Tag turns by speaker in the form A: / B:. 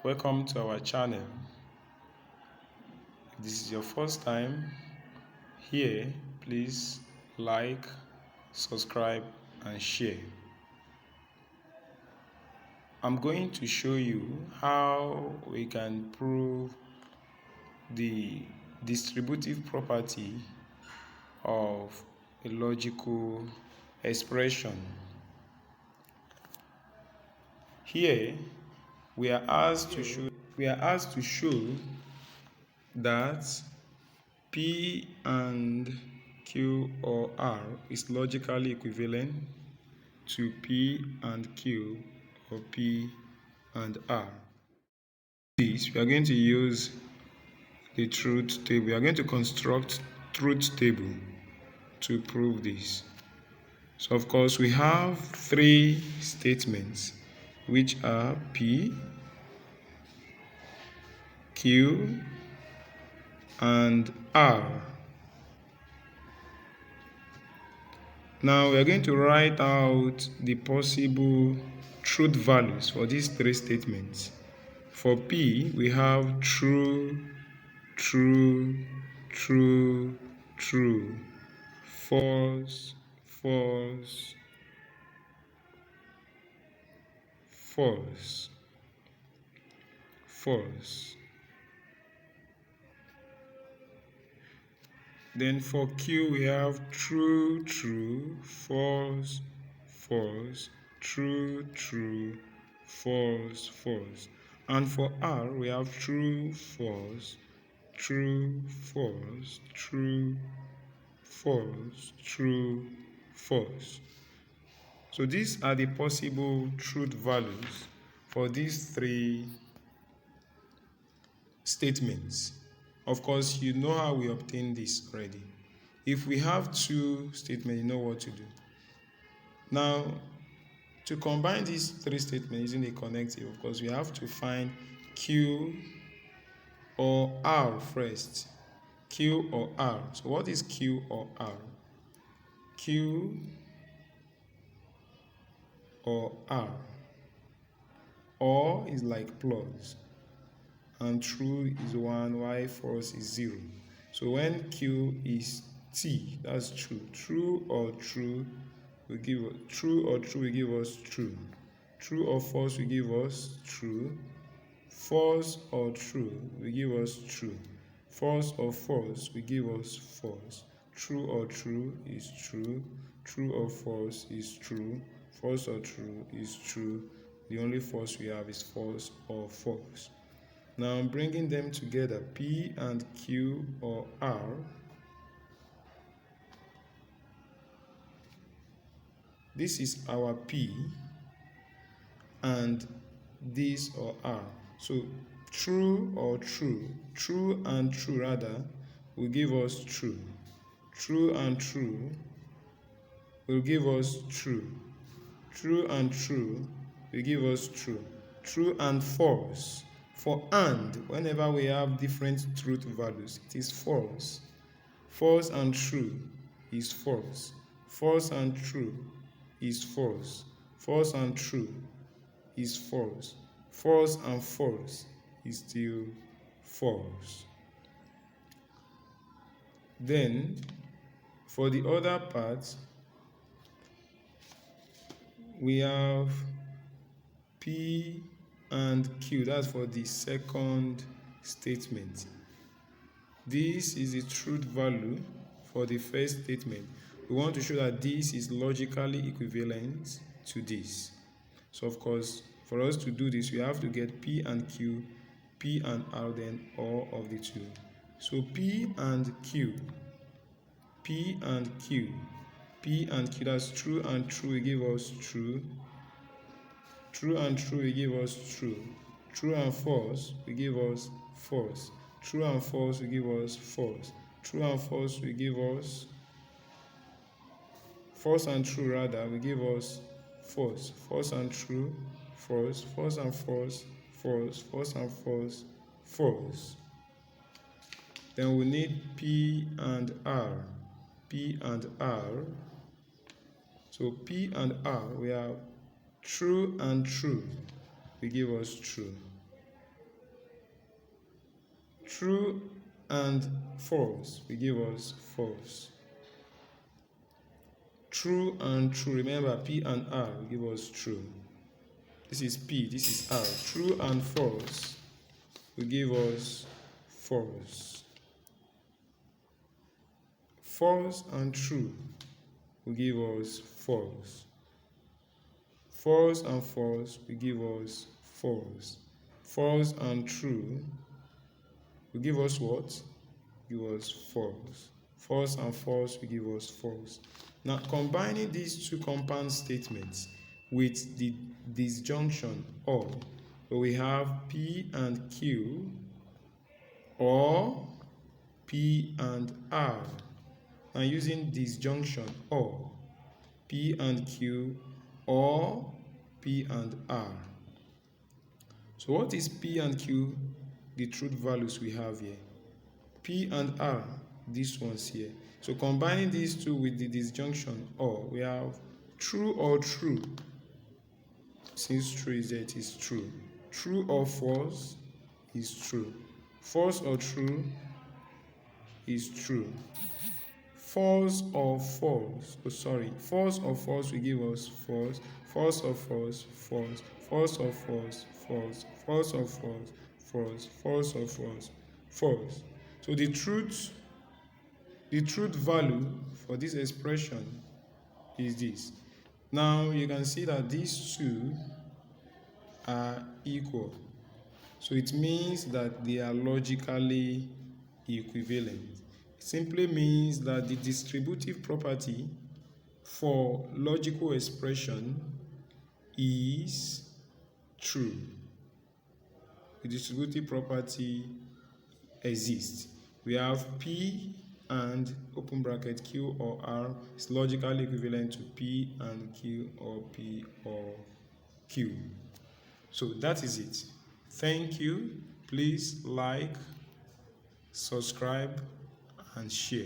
A: Welcome to our channel. If this is your first time here, please like, subscribe and share. I'm going to show you how we can prove the distributive property of a logical expression. Here we are asked to show that P and Q or R is logically equivalent to P and Q or P and R. This we are going to use the truth table. We are going to construct truth table to prove this. So of course we have three statements which are P, Q and R. Now we are going to write out the possible truth values for these three statements. For P, we have true, true, true, true, false, false, false, false. Then for Q, we have true, true, false, false, true, true, false, false. And for R, we have true, false, true, false, true, false, true, false. So these are the possible truth values for these three statements. Of course, you know how we obtain this already. If we have two statements, you know what to do. Now, to combine these three statements using a connective, of course, we have to find Q or R first. Q or R. So what is Q or R? Q or R. Or is like plus. And true is 1, while false is 0. So when Q is T, that's true. True or true will give us true or true will give us true. True or false will give us true. False or true will give us true. False or false will give us false. True or true is true. True or false is true. False or true is true. The only false we have is false or false. Now I'm bringing them together, P and Q or R. This is our P and this or R. So true or true, true and true rather, will give us true. True and true will give us true. True and true will give us true. True and false. For and, whenever we have different truth values, it is false. False and true is false. False and true is false. False and true is false. False and false is still false. Then, for the other part, we have P and Q. That's for the second statement. This is the truth value for the first statement. We want to show that this is logically equivalent to this. So of course, for us to do this, we have to get P and Q, P and R, then all of the two. So P and Q, P and Q, P and Q, that's true and true will give us true. True and true will give us true. True and false will give us false. True and false will give us false. True and false will give us false and true rather will give us false. False and true, false. False and false, false. False and false, false. Then we need P and R. P and R. So P and R, we have true and true will give us true. True and false will give us false. True and true, remember P and R will give us true. This is P, this is R. True and false will give us false. False and true will give us false. False and false will give us false. False and true will give us what? Give us false. False and false will give us false. Now, combining these two compound statements with the disjunction or, we have P and Q or P and R. And using disjunction or, P and Q or P and R. So what is P and Q? The truth values we have here. P and R, these ones here. So combining these two with the disjunction or, we have true or true. Since true is there, it is true. True or false is true. False or true is true. False or false, false or false will give us false. False or false, false. False or false, false. False or false, false. False or false, false. So the truth value for this expression is this. Now you can see that these two are equal. So it means that they are logically equivalent. It simply means that the distributive property for logical expression is true. The distributive property exists. We have P and open bracket Q or R is logically equivalent to P and Q or P or Q. So that is it. Thank you. Please like, subscribe, and share.